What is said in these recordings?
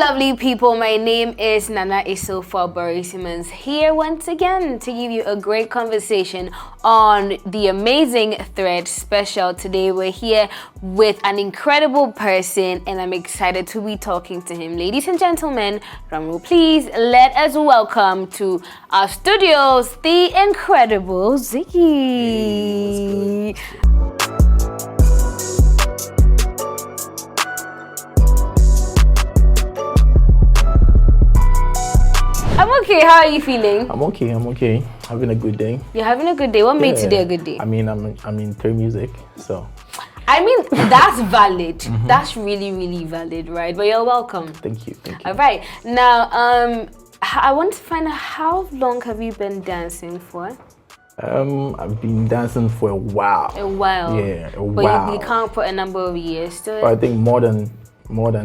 lovely people, my name is Nana Isofa Simmons, here once again to give you a great conversation on the amazing Thread special. Today we're here with an incredible person and I'm excited to be talking to him. Ladies and gentlemen, drumroll please, let us welcome to our studios the incredible Zigi. I'm okay. How are you feeling? I'm okay. Having a good day. You're having a good day? What made today a good day? I mean, I'm in Thread music, so. I mean, that's valid. That's really valid, right? But you're welcome. Thank you. All right. Now, I want to find out how long have you been dancing for? I've been dancing for a while. A while? Yeah, a but while. But you can't put a number of years to it? I think more than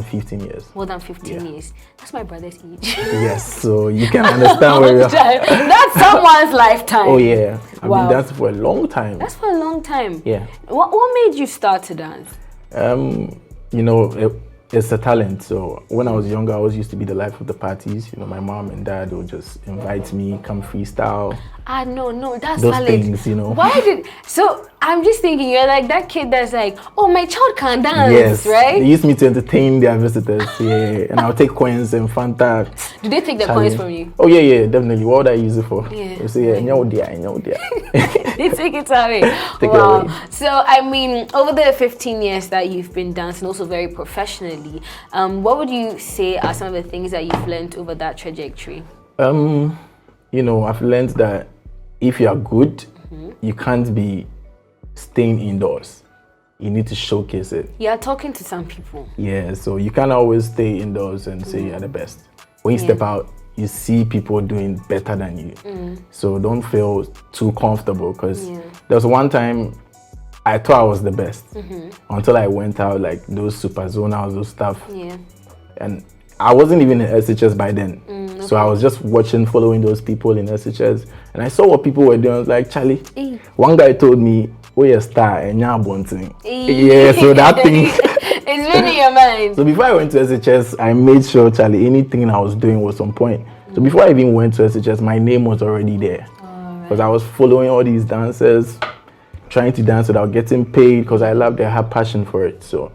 15 years. More than 15 years. That's my brother's age. Yes, so you can understand where you're. That's someone's lifetime. Oh yeah, I've been dancing for a long time. That's for a long time. Yeah. What made you start to dance? It's a talent. So when I was younger, I always used to be the life of the parties. You know, my mom and dad would just invite me, come freestyle. No, that's those valid. Things, you know. So I'm just thinking, you're like that kid that's like, oh, my child can dance, yes, right? They used me to entertain their visitors, yeah. And I'll take coins and Fanta. Do they take the coins from you? Oh yeah, definitely. What would I use it for? Yeah. You say, yeah, They take it away. Take wow. it away. So, I mean, over the 15 years that you've been dancing, also very professionally, what would you say are some of the things that you've learned over that trajectory? I've learned that if you are good, you can't be staying indoors. You need to showcase it. You're talking to some people. Yeah, so you can't always stay indoors and say you're the best. When you step out, you see people doing better than you. So don't feel too comfortable because there was one time I thought I was the best until I went out, like those super zonals, those stuff. Yeah. And I wasn't even in SHS by then. So I was just following those people in SHS. And I saw what people were doing. I was like, Charlie, one guy told me, oh, you're a star and you're bunting. Yeah, so that thing. It's really in your mind. So before I went to SHS, I made sure, Charlie, anything I was doing was on point. So before I even went to SHS, my name was already there. Because I was following all these dancers, trying to dance without getting paid because I loved it. I had passion for it. So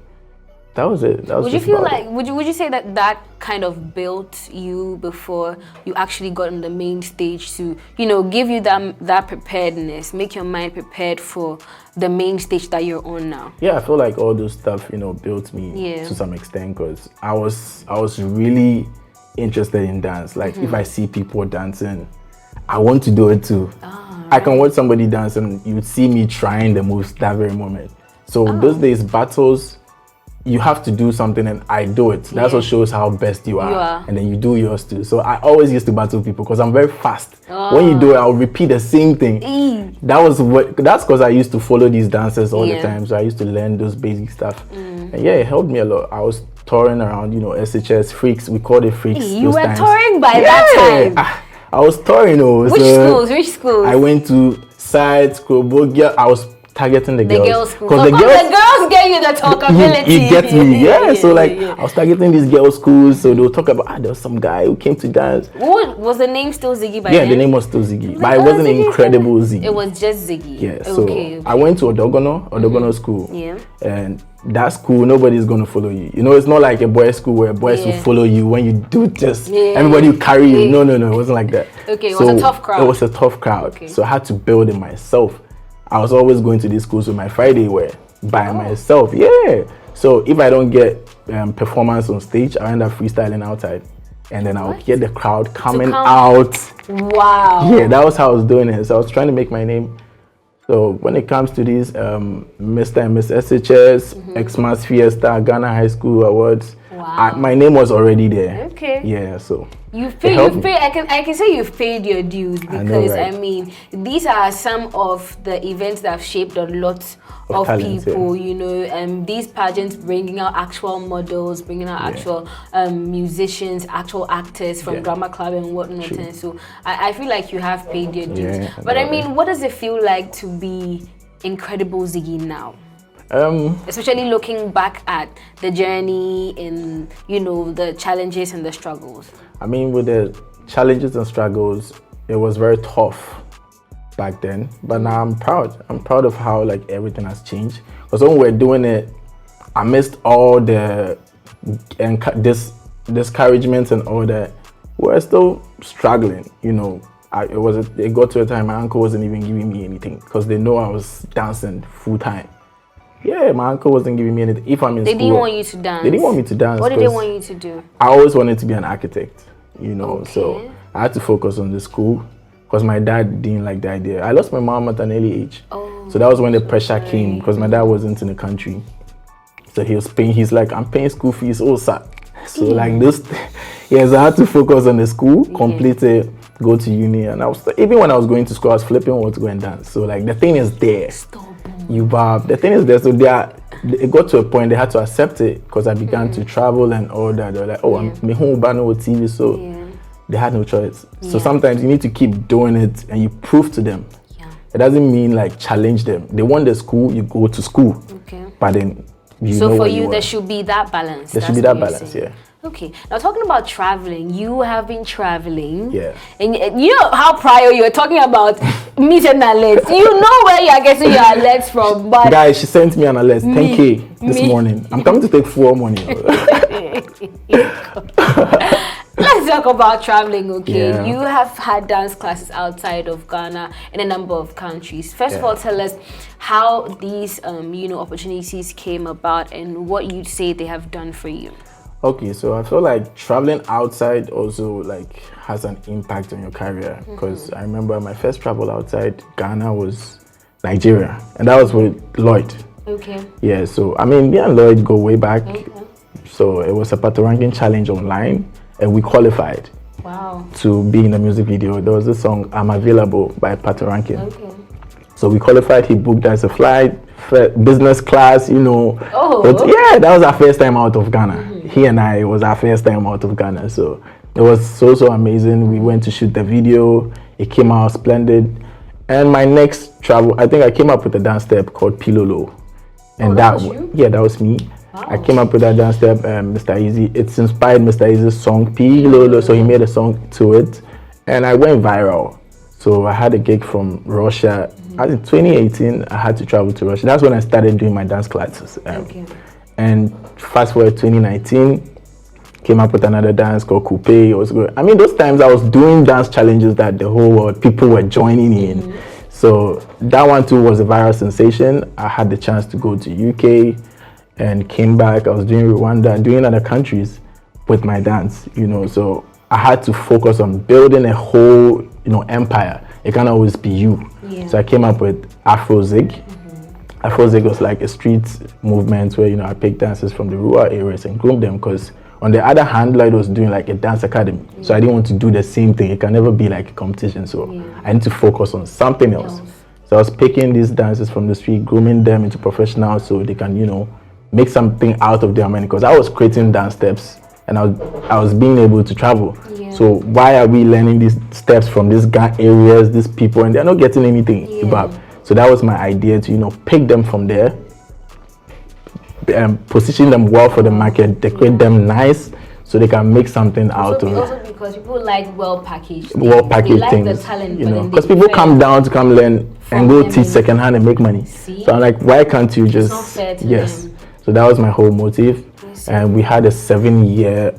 that was it. Would you feel like, would you say that kind of built you before you actually got on the main stage to, give you that preparedness, make your mind prepared for the main stage that you're on now? Yeah, I feel like all those stuff, built me to some extent because I was really interested in dance. Like if I see people dancing, I want to do it too. I can watch somebody dance and you'd see me trying the moves that very moment. So those days, battles, you have to do something and I do it. That's what shows how best you are. And then you do yours too. So I always used to battle people because I'm very fast. When you do it, I'll repeat the same thing. That's because I used to follow these dancers all the time. So I used to learn those basic stuff. And it helped me a lot. I was touring around, SHS Freaks. We called it Freaks. You were touring by that time? I was touring. Which schools? I went to Sides, Krobogia. I was targeting the girls. Because the girls get you the talkability. You get me, So I was targeting these girls' schools, so they'll talk about, there was some guy who came to dance. Was the name still Ziggy by then? Yeah, the name was still Ziggy, but it wasn't incredible Ziggy. It was just Ziggy. Yeah, so I went to Odogono school. Yeah. And that school, nobody's going to follow you. It's not like a boys' school where boys will follow you when you do just, everybody will carry you. No, it wasn't like that. Okay, it was a tough crowd. It was a tough crowd. Okay. So I had to build it myself. I was always going to these schools with my Friday wear by myself. Yeah. So if I don't get performance on stage, I end up freestyling outside. And then I'll get the crowd coming out. Wow. Yeah, that was how I was doing it. So I was trying to make my name. So when it comes to these Mr. and Miss SHS, Xmas Fiesta, Ghana High School Awards, my name was already there. Okay. Yeah, so you've paid. I can say you've paid your dues because I mean these are some of the events that have shaped a lot of talents, people. These pageants bringing out actual models, bringing out actual musicians, actual actors from drama club and whatnot. And so I feel like you have paid your dues. But I mean, what does it feel like to be incredible Ziggy now? Especially looking back at the journey and, you know, the challenges and the struggles. I mean, with the challenges and struggles, it was very tough back then, but now I'm proud of how like everything has changed, because when we're doing it, I missed all the discouragements and all that. We're still struggling, you know. It got to a time my uncle wasn't even giving me anything because they know I was dancing full time. Yeah, my uncle wasn't giving me anything. If I'm in school, they didn't want you to dance. They didn't want me to dance. What did they want you to do? I always wanted to be an architect, you know. Okay. So I had to focus on the school because my dad didn't like the idea. I lost my mom at an early age. Oh, so that was when the pressure came because my dad wasn't in the country. So he was paying. He's like, I'm paying school fees also. So like this, yes, I had to focus on the school, complete it, go to uni, and even when I was going to school, I was flipping what to go and dance. So like the thing is there. The thing is there. So it got to a point they had to accept it because I began to travel and all that. They were like, I'm home with TV, so they had no choice. So sometimes you need to keep doing it and you prove to them. It doesn't mean like challenge them. They want the school, you go to school. Okay. But then so for you, there should be that balance. There should be that balance, yeah. Okay. Now talking about traveling, you have been traveling. Yeah. And you know how prior you were talking about meeting alerts. You know where you are getting your alerts from. But guys, she sent me an alert, 10K this morning. I'm coming to take 4 money. Let's talk about traveling, okay? Yeah. You have had dance classes outside of Ghana in a number of countries. First of all, tell us how these, opportunities came about and what you'd say they have done for you. Okay, so I feel like traveling outside also like has an impact on your career, because I remember my first travel outside Ghana was Nigeria, and that was with Lloyd. Okay. Yeah, so I mean, me and Lloyd go way back. Okay. So it was a pato ranking challenge online, and we qualified. Wow. To be in the music video. There was this song "I'm Available" by Pato Rankin. Okay. So we qualified. He booked us a flight, business class, you know. Oh. But yeah, that was our first time out of Ghana. He and I, it was our first time out of Ghana. So it was so amazing. We went to shoot the video. It came out splendid. And my next travel, I think I came up with a dance step called Pilolo. And that was you? Yeah, that was me. Wow. I came up with that dance step, Mr. Easy. It's inspired Mr. Easy's song Pilolo, so he made a song to it. And I went viral. So I had a gig from Russia. In 2018, I had to travel to Russia. That's when I started doing my dance classes. Okay. And fast forward 2019, came up with another dance called Coupe. It was good. I mean, those times I was doing dance challenges that the whole world, people were joining in. So that one too was a viral sensation. I had the chance to go to UK and came back. I was doing Rwanda and doing other countries with my dance, you know. So I had to focus on building a whole, empire. It can't always be you. Yeah. So I came up with Afro Zig. Afro Zig was like a street movement where, I picked dancers from the rural areas and groomed them, because on the other hand, Lloyd was doing like a dance academy. So I didn't want to do the same thing. It can never be like a competition. So I need to focus on something else. So I was picking these dancers from the street, grooming them into professionals so they can, make something out of their money, because I was creating dance steps and I was being able to travel. Yeah. So why are we learning these steps from these areas, these people, and they're not getting anything? Yeah. So that was my idea to, pick them from there, position them well for the market, decorate them nice, so they can make something out of it. Also because people like well-packaged things. Well-packaged like things. The talent, because people come down to come learn and go teach secondhand and make money. See? So I'm like, why can't you just? It's not fair to them. So that was my whole motive, and we had a 7-year,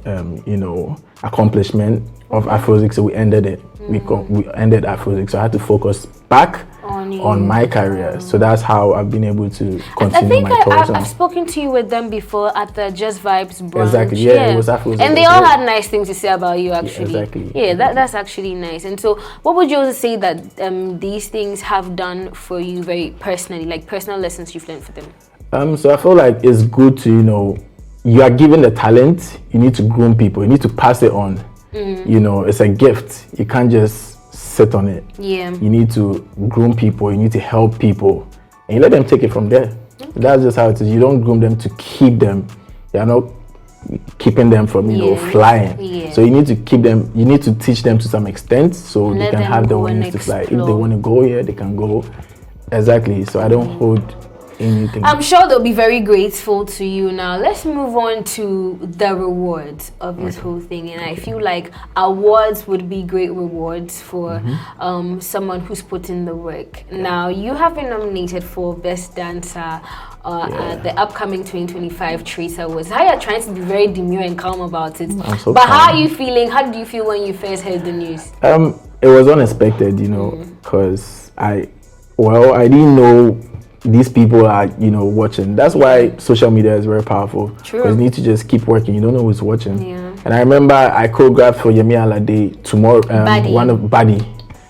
accomplishment of Afrozik. So we ended it. We ended Afrozik. So I had to focus back on my career. So that's how I've been able to continue my tours. I've spoken to you with them before at the Just Vibes brunch. Exactly, yeah. It was Afrozik. And they all had nice things to say about you, actually. Yeah, exactly. Yeah, that's actually nice. And so what would you also say that these things have done for you very personally, like personal lessons you've learned for them? So I feel like it's good to, you are given the talent, you need to groom people, you need to pass it on. It's a gift. You can't just sit on it. Yeah. You need to groom people, you need to help people, and you let them take it from there. Okay. That's just how it is. You don't groom them to keep them. You're not keeping them from, flying. Yeah. So you need to keep them, you need to teach them to some extent so they can have the wings to fly. If they want to go here, they can go. Exactly. So I don't hold anything. I'm sure they'll be very grateful to you. Now, let's move on to the rewards of this whole thing. And I feel like awards would be great rewards for someone who's put in the work. Now, you have been nominated for Best Dancer at the upcoming 2025 Trace Awards. How you're trying to be very demure and calm about it. So but calm. how are you feeling? How did you feel when you first heard the news? It was unexpected, you know, because I didn't know these people are, you know, watching. That's why social media is very powerful. True. Because you need to just keep working. You don't know who's watching. Yeah. And I remember I choreographed for Yemi Alade tomorrow, one of Buddy,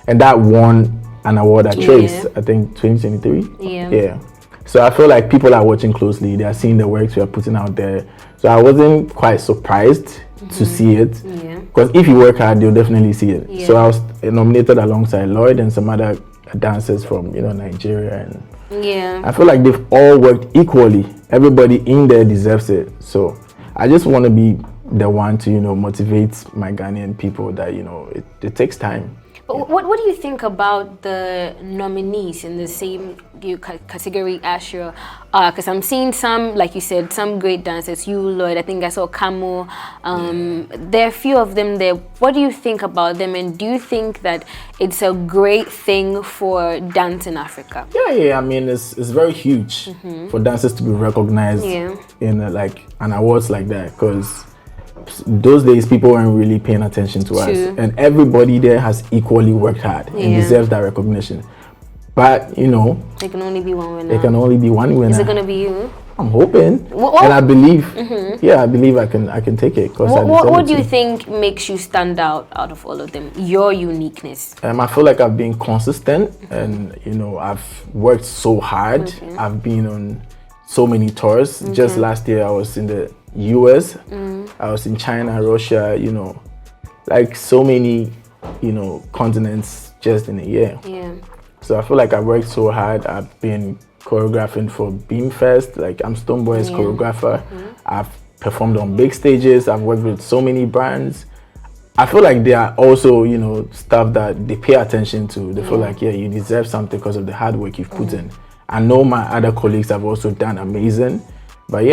and that won an award at Trace, I think 2023. Yeah. So I feel like people are watching closely. They are seeing the works we are putting out there. So I wasn't quite surprised to see it. Because if you work hard, you'll definitely see it. So I was nominated alongside Lloyd and some other dancers from, you know, Nigeria, and I feel like they've all worked equally. Everybody in there deserves it. So I just want to be the one to, you know, motivate my Ghanaian people that, you know, it takes time. But what do you think about the nominees in the same category as you are? Because I'm seeing some, like you said, some great dancers. You, Lloyd, I think I saw Camo. There are a few of them there. What do you think about them? And do you think that it's a great thing for dance in Africa? Yeah. I mean, it's very huge for dancers to be recognized in like an awards like that, because those days people weren't really paying attention to us, and everybody there has equally worked hard and deserves that recognition. But you know, there can only be one winner. There can only be one winner. Is it gonna be you? I'm hoping, and I believe. I believe I can take it. What do you think makes you stand out of all of them? Your uniqueness. I feel like I've been consistent, and you know, I've worked so hard. I've been on so many tours. Just last year, I was in the US, I was in China, Russia, you know, like so many, you know, continents just in a year. So I feel like I worked so hard. I've been choreographing for Beamfest, like I'm Stoneboy's choreographer. I've performed on big stages. I've worked with so many brands. I feel like they are also, you know, stuff that they pay attention to. They feel like, you deserve something because of the hard work you've put in. I know my other colleagues have also done amazing. But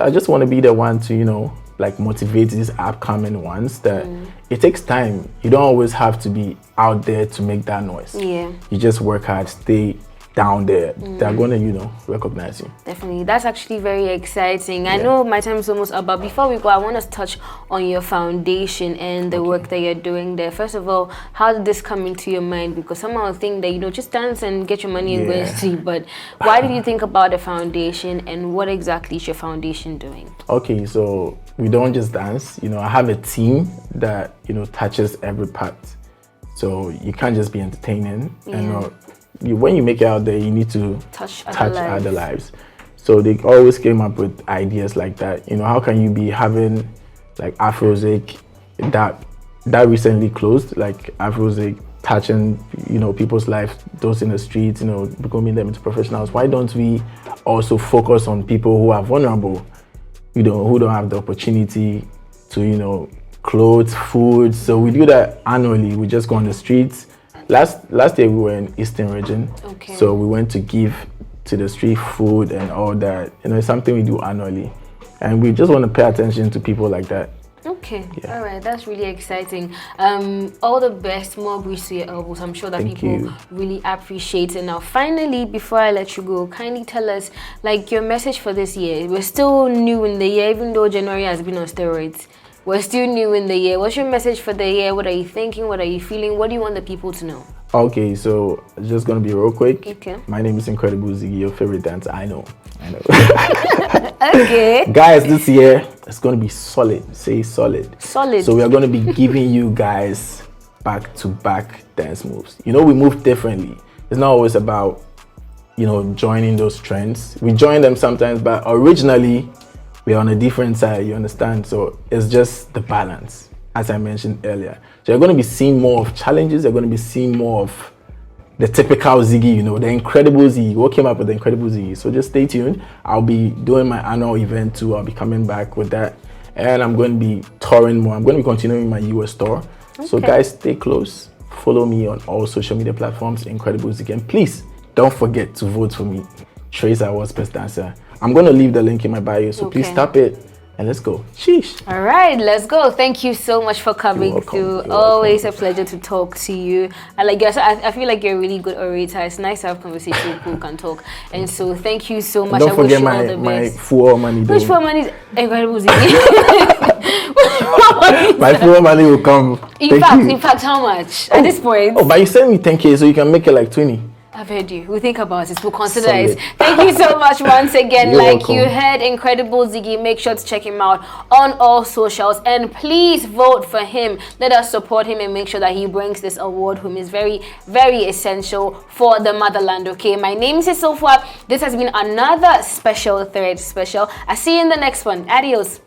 I just want to be the one to, you know, like motivate these upcoming ones that it takes time. You don't always have to be out there to make that noise. You just work hard, stay down there. They're going to, you know, recognize you. Definitely. That's actually very exciting. I know my time is almost up, but before we go, I want us to touch on your foundation and the work that you're doing there. First of all, how did this come into your mind? Because somehow think that, you know, just dance and get your money and go and see. But why did you think about the foundation, and what exactly is your foundation doing? Okay, so we don't just dance. You know, I have a team that, you know, touches every part. So you can't just be entertaining. And when you make it out there, you need to touch other lives. So they always came up with ideas like that. You know, how can you be having like Afrozik that recently closed, like Afrozik touching, you know, people's lives, those in the streets, you know, becoming them into professionals. Why don't we also focus on people who are vulnerable, you know, who don't have the opportunity to, you know, clothes, food? So we do that annually. We just go on the streets. Last year we were in Eastern region, so we went to give to the street food and all that. You know, it's something we do annually, and we just want to pay attention to people like that. All right, that's really exciting. All the best, more breeze to your elbows. I'm sure that people really appreciate it. Now, finally, before I let you go, kindly tell us, like, your message for this year. We're still new in the year, even though January has been on steroids. We're still new in the year. What's your message for the year? What are you thinking? What are you feeling? What do you want the people to know? Okay, so just gonna be real quick. My name is Incredible Zigi, your favorite dancer. I know. Guys, this year it's gonna be solid. Say solid. So we are gonna be giving you guys back-to-back dance moves. You know, we move differently. It's not always about, you know, joining those trends. We join them sometimes, but originally we're on a different side, you understand? So it's just the balance, as I mentioned earlier. So you're going to be seeing more of challenges. You're going to be seeing more of the typical Ziggy, you know, the Incredible Ziggy. What came up with the Incredible Ziggy? So just stay tuned. I'll be doing my annual event too. I'll be coming back with that. And I'm going to be touring more. I'm going to be continuing my US tour. So guys, stay close. Follow me on all social media platforms, Incredible Ziggy. And please, don't forget to vote for me. Trace Awards Best Dancer. I'm going to leave the link in my bio, so please tap it. And let's go. Sheesh. All right, let's go. Thank you so much for coming through. Always a pleasure to talk to you. I feel like you're a really good orator. It's nice to have conversations with people who can talk. And so thank you so much. Don't forget my full money. Which full money is incredible? My full money will come. In fact, how much at this point? Oh, but you send me 10K so you can make it like 20. I've heard you. We'll think about it. We'll consider it. Thank you so much once again. You heard, incredible Ziggy. Make sure to check him out on all socials. And please vote for him. Let us support him and make sure that he brings this award home. It's very, very essential for the motherland. Okay, my name is Isofwa. This has been another special thread special. I'll see you in the next one. Adios.